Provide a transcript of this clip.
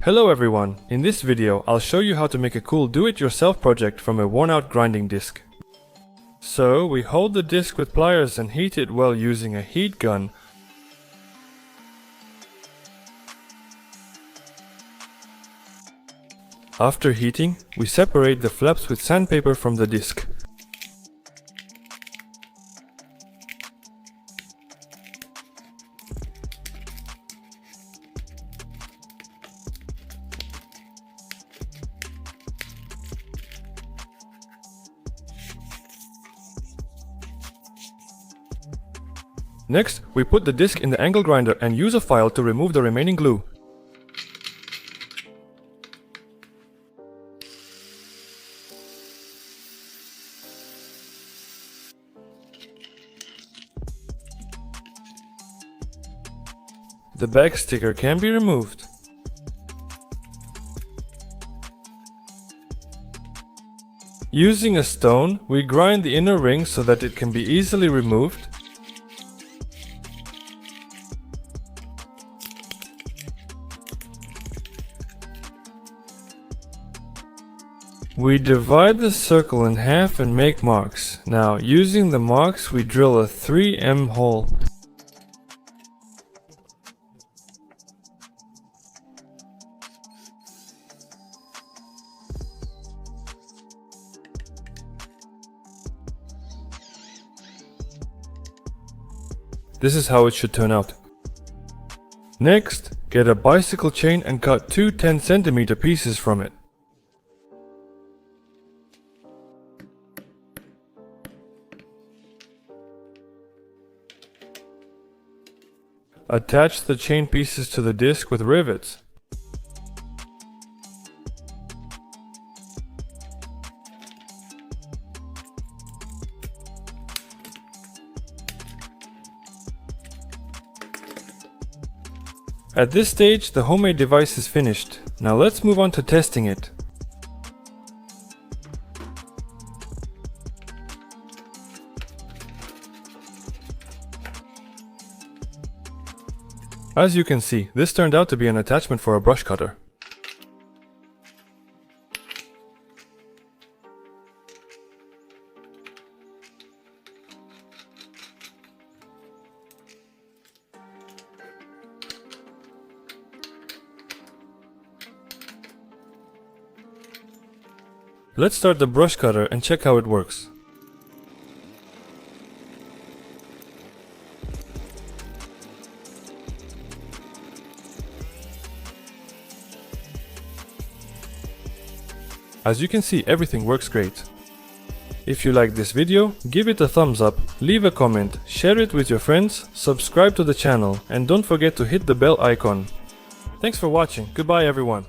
Hello everyone, in this video I'll show you how to make a cool do-it-yourself project from a worn-out grinding disc. So we hold the disc with pliers and heat it well using a heat gun. After heating, we separate the flaps with sandpaper from the disc. Next, we put the disc in the angle grinder and use a file to remove the remaining glue. The back sticker can be removed. Using a stone, we grind the inner ring so that it can be easily removed. We divide the circle in half and make marks. Now, using the marks, we drill a 3mm hole. This is how it should turn out. Next, get a bicycle chain and cut two 10 cm pieces from it. Attach the chain pieces to the disc with rivets. At this stage, the homemade device is finished. Now let's move on to testing it. As you can see, this turned out to be an attachment for a brush cutter. Let's start the brush cutter and check how it works. As you can see, everything works great. If you like this video, give it a thumbs up, leave a comment, share it with your friends, subscribe to the channel, and don't forget to hit the bell icon. Thanks for watching. Goodbye everyone.